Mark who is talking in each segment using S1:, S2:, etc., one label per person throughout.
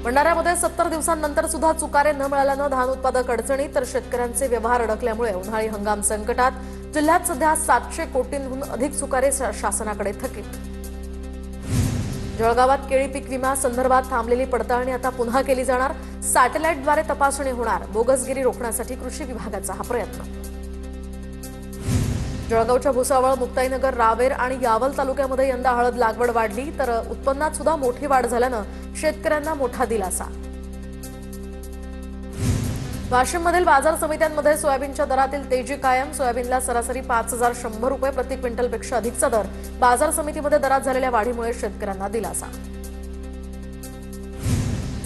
S1: भंडाऱ्यामध्ये 70 दिवसांनंतर सुद्धा चुकारे न मिळाल्यानं धान उत्पादक अडचणीत तर शेतकऱ्यांचे व्यवहार अडकल्यामुळे उन्हाळी हंगाम संकटात। जिल्ह्यात सध्या 700 कोटींहून अधिक चुकारे शासनाकडे थकीत। जळगावात केळी पीक विमा संदर्भात थांबलेली पडताळणी आता पुन्हा केली जाणार। सॅटेलाइटद्वारे तपासणी होणार। बोगसगिरी रोखण्यासाठी कृषी विभागाचा हा प्रयत्न। जळगावच्या भुसावळ, मुक्ताईनगर, रावेर आणि यावल तालुक्यामध्ये यंदा हळद लागवड वाढली तर उत्पन्नात सुद्धा मोठी वाढ झाल्यानं शेतकऱ्यांना मोठा दिलासा। वाशिममधील बाजार समित्यांमध्ये सोयाबीनच्या दरातील तेजी कायम। सोयाबीनला सरासरी 5100 रुपये प्रति क्विंटलपेक्षा अधिकचा दर। बाजार समितीमध्ये दरात झालेल्या वाढीमुळे शेतकऱ्यांना दिलासा।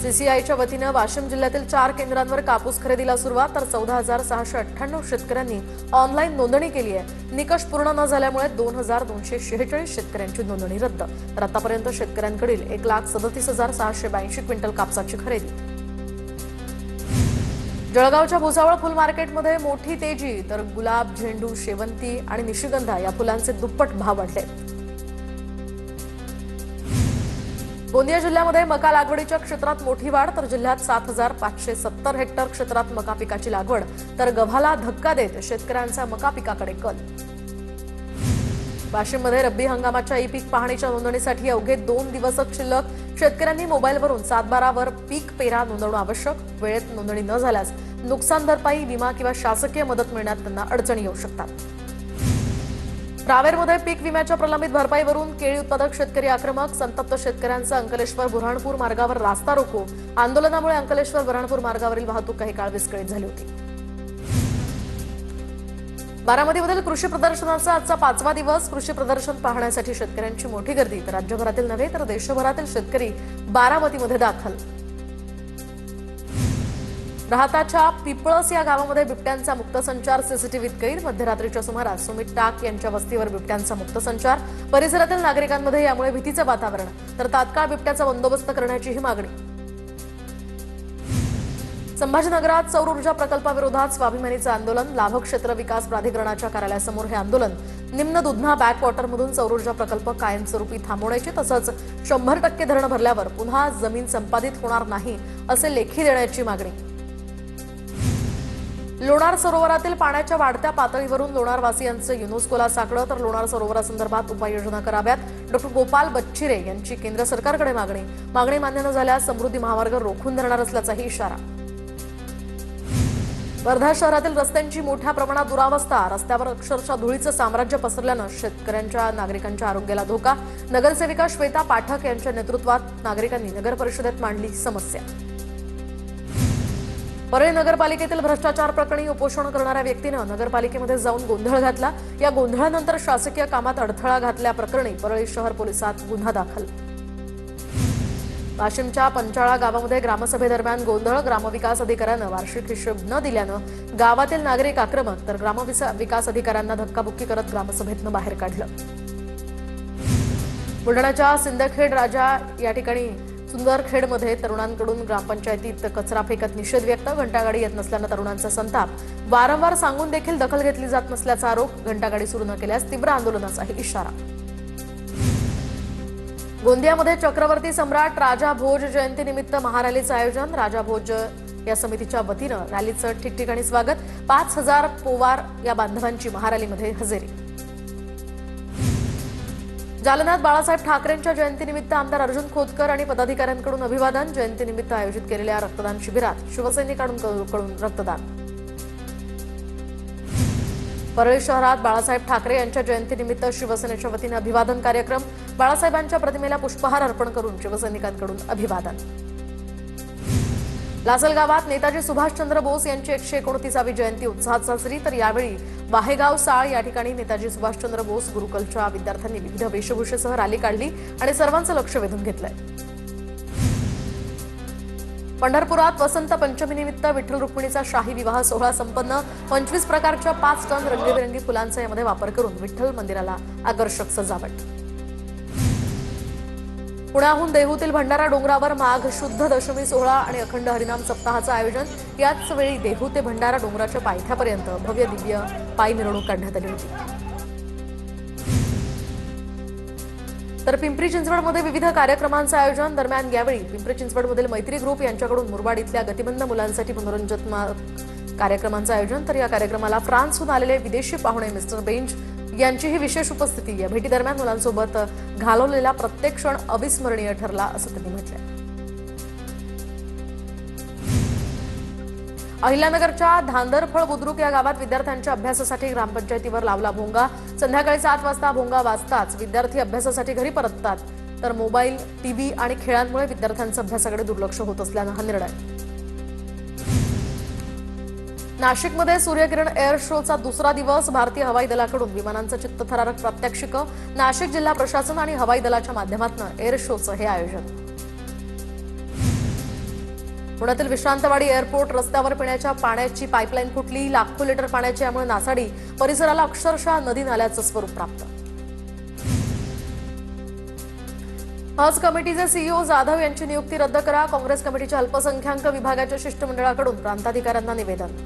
S1: सीसीआयच्या वतीनं वाशिम जिल्ह्यातील 4 केंद्रांवर कापूस खरेदीला सुरुवात तर 14,698 शेतकऱ्यांनी ऑनलाईन नोंदणी केली आहे। निकष पूर्ण न झाल्यामुळे 2,246 शेतकऱ्यांची नोंदणी रद्द। तर आतापर्यंत शेतकऱ्यांकडील 1,37,682 क्विंटल कापसाची खरेदी। जळगावच्या भुसावळ फुल मार्केटमध्ये मोठी तेजी तर गुलाब, झेंडू, शेवंती आणि निशिगंधा या फुलांचे दुप्पट भाव वाढले। गोंदिया जिल्ह्यामध्ये मका लागवडीच्या क्षेत्रात मोठी वाढ तर जिल्ह्यात 7,570 हेक्टर क्षेत्रात मका पिकाची लागवड तर गव्हाला धक्का देत शेतकऱ्यांचा मका पिकाकडे कल। वाशिममध्ये रब्बी हंगामाच्या ई पीक पाहणीच्या नोंदणीसाठी अवघे 2 दिवसच शिल्लक। शेतकऱ्यांनी मोबाईलवरून 7/12 वर पीक पेरा नोंदवणं आवश्यक। वेळेत नोंदणी न झाल्यास नुकसान भरपाई, विमा किंवा शासकीय मदत मिळण्यात त्यांना अडचणी येऊ शकतात। रावेरमध्ये पीक विम्याच्या प्रलंबित भरपाईवरून केळी उत्पादक शेतकरी आक्रमक। संतप्त शेतकऱ्यांचा अंकलेश्वर बुऱ्हाणपूर मार्गावर रास्ता रोको। आंदोलनामुळे अंकलेश्वर बुऱ्हाणपूर मार्गावरील वाहतूक काही काळ विस्कळीत झाली होती। बारामतीमधील कृषी प्रदर्शनाचा आजचा 5वा दिवस। कृषी प्रदर्शन पाहण्यासाठी शेतकऱ्यांची मोठी गर्दी तर राज्यभरातील नव्हे तर देशभरातील शेतकरी बारामतीमध्ये दाखल। राहताच्या पिपळस या गावामध्ये बिबट्यांचा मुक्त संचार। सीसीटीव्हीत कैद। मध्यरात्रीच्या सुमारास सुमित टाक यांच्या वस्तीवर बिबट्यांचा मुक्त संचार। परिसरातील नागरिकांमध्ये यामुळे भीतीचे वातावरण तर तात्काळ बिबट्याचा बंदोबस्त करण्याचीही मागणी। संभाजीनगरात सौर ऊर्जा प्रकल्पाविरोधात स्वाभिमानीचं आंदोलन। लाभक्षेत्र विकास प्राधिकरणाच्या कार्यालयासमोर हे आंदोलन। निम्न दुधना बॅकवॉटरमधून सौर ऊर्जा प्रकल्प कायमस्वरूपी थांबवण्याची तसंच 100% धरण भरल्यावर पुन्हा जमीन संपादित होणार नाही असे लेखी देण्याची मागणी। लोणार सरोवरातील पाण्याच्या वाढत्या पातळीवरून लोणारवासियांचं युनेस्कोला साकडं तर लोणार सरोवरासंदर्भात उपाययोजना कराव्यात। डॉ. गोपाल बच्चिरे यांची केंद्र सरकारकडे मागणी मान्य न झाल्यास समृद्धी महामार्ग रोखून धरणार असल्याचाही इशारा। वर्धा शहरातील रस्त्यांची मोठ्या प्रमाणात दुरावस्था। रस्त्यावर अक्षरशः धुळीचं साम्राज्य पसरल्यानं शेतकऱ्यांच्या नागरिकांच्या आरोग्याला धोका। नगरसेविका श्वेता पाठक यांच्या नेतृत्वात नागरिकांनी नगर परिषदेत मांडली समस्या। परळी नगरपालिकेतील भ्रष्टाचार प्रकरणी उपोषण करणाऱ्या व्यक्तीनं नगरपालिकेमध्ये जाऊन गोंधळ घातला। या गोंधळानंतर शासकीय कामात अडथळा घातल्याप्रकरणी परळी शहर पोलिसात गुन्हा दाखल। वाशिमच्या पंचाळा गावामध्ये ग्रामसभेदरम्यान गोंधळ। ग्रामविकास अधिकाऱ्यानं वार्षिक हिशोब न दिल्यानं गावातील नागरिक आक्रमक तर ग्रामविकास अधिकाऱ्यांना धक्काबुक्की करत ग्रामसभेतनं बाहेर काढलं। बुलढाण्याच्या सिंदखेड राजा या ठिकाणी सुंदरखेडमध्ये तरुणांकडून ग्रामपंचायतीत कचरा फेकत निषेध व्यक्त। घंटागाडी येत नसल्यानं तरुणांचा संताप। वारंवार सांगून देखील दखल घेतली जात नसल्याचा आरोप। घंटागाडी सुरू न केल्यास तीव्र आंदोलनाचाही इशारा। गोंदियामध्ये चक्रवर्ती सम्राट राजा भोज जयंतीनिमित्त महारॅलीचं आयोजन। राजा भोज या समितीच्या वतीनं रॅलीचं ठिकठिकाणी स्वागत। 5000 पोवार या बांधवांची महारॅलीमध्ये हजेरी। जालन्यात बाळासाहेब ठाकरेंच्या जयंतीनिमित्त आमदार अर्जुन खोतकर आणि पदाधिकाऱ्यांकडून अभिवादन। जयंतीनिमित्त आयोजित केलेल्या रक्तदान शिबिरात शिवसैनिकांकडून रक्तदान। परळी शहरात बाळासाहेब ठाकरे यांच्या जयंतीनिमित्त शिवसेनेच्या वतीने अभिवादन कार्यक्रम। बाळासाहेबांच्या प्रतिमेला पुष्पहार अर्पण करून शिवसैनिकांकडून अभिवादन। लासलगावात नेताजी सुभाषचंद्र बोस यांची 129वी जयंती उत्साहात साजरी तर यावेळी वाहेगाव साळ या ठिकाणी नेताजी सुभाषचंद्र बोस गुरुकुलच्या विद्यार्थ्यांनी विविध वेशभूषेसह रॅली काढली आणि सर्वांचं लक्ष वेधून घेतलंय। पंढरपुरात वसंत पंचमीनिमित्त विठ्ठल रुक्मिणीचा शाही विवाह सोहळा संपन्न। 25 प्रकारच्या 5 टन रंगीबेरंगी फुलांचा यामध्ये वापर करून विठ्ठल मंदिराला आकर्षक सजावट। पुण्याहून देहूतील भंडारा डोंगरावर माघ शुद्ध दशमी सोहळा आणि अखंड हरिनाम सप्ताहाचं आयोजन। याच वेळी देहू ते भंडारा डोंगराच्या पायथ्यापर्यंत भव्य दिव्य पायी मिरवणूक काढण्यात आली होती। तर पिंपरी चिंचवडमध्ये विविध कार्यक्रमांचं आयोजन. दरम्यान यावेळी पिंपरी चिंचवडमधील मैत्री ग्रुप यांच्याकडून मुरबाड इथल्या गतिमंद मुलांसाठी मनोरंजनात्मक कार्यक्रमांचं आयोजन. तर या कार्यक्रमाला फ्रान्सहून आलेले विदेशी पाहुणे मिस्टर बेंज यांचीही विशेष उपस्थिती. या भेटीदरम्यान मुलांसोबत घालवलेला प्रत्येक क्षण अविस्मरणीय ठरला असं त्यांनी म्हटलंय. अहिल्यानगरच्या धांदरफळ बुद्रुक या गावात विद्यार्थ्यांच्या अभ्यासासाठी ग्रामपंचायतीवर लावला भोंगा. संध्याकाळी 7 वाजता भोंगा वाजताच विद्यार्थी अभ्यासासाठी घरी परततात. तर मोबाईल, टीव्ही आणि खेळांमुळे विद्यार्थ्यांचं अभ्यासाकडे दुर्लक्ष होत असल्यानं हा निर्णय. नाशिकमध्ये सूर्यकिरण एअर शोचा दुसरा दिवस. भारतीय हवाई दलाकडून विमानांचं चित्तथरारक प्रात्यक्षिक. नाशिक जिल्हा प्रशासन आणि हवाई दलाच्या माध्यमातून एअर शोचं हे आयोजन. पुण्यातील विश्रांतवाडी एअरपोर्ट रस्त्यावर पिण्याच्या पाण्याची पाईपलाईन फुटली. लाखो लिटर पाण्याची यामुळे नासाडी. परिसराला अक्षरशः नदी नाल्याचं स्वरूप प्राप्त. हज कमिटीचे सीईओ जाधव यांची नियुक्ती रद्द करा. काँग्रेस कमिटीच्या अल्पसंख्याक विभागाच्या शिष्टमंडळाकडून प्रांताधिकाऱ्यांना निवेदन.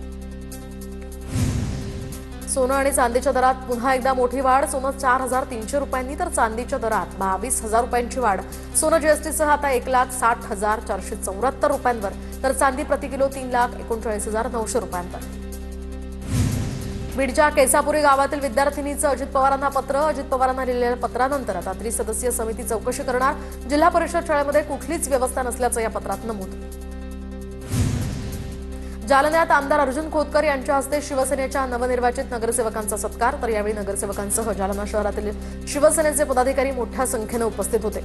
S1: सोनं आणि चांदीच्या दरात पुन्हा एकदा मोठी वाढ. सोनं 4,300 रुपयांनी तर चांदीच्या दरात 22,000 रुपयांची वाढ. सोनं जीएसटीसह आता 1,60,474 रुपयांवर तर चांदी प्रति किलो 3,39,900 रुपयांवर. बीडच्या केसापुरी गावातील विद्यार्थिनीचं अजित पवारांना पत्र. अजित पवारांना लिहिलेल्या पत्रानंतर आता त्रिसदस्यीय समिती चौकशी करणार. जिल्हा परिषद शाळेमध्ये कुठलीच व्यवस्था नसल्याचं या पत्रात नमूद. जालन्यात आमदार अर्जुन खोतकर यांच्या हस्ते शिवसेनेच्या नवनिर्वाचित नगरसेवकांचा सत्कार. तर यावेळी नगरसेवकांसह जालना शहरातील शिवसेनेचे पदाधिकारी मोठ्या संख्येने उपस्थित होते.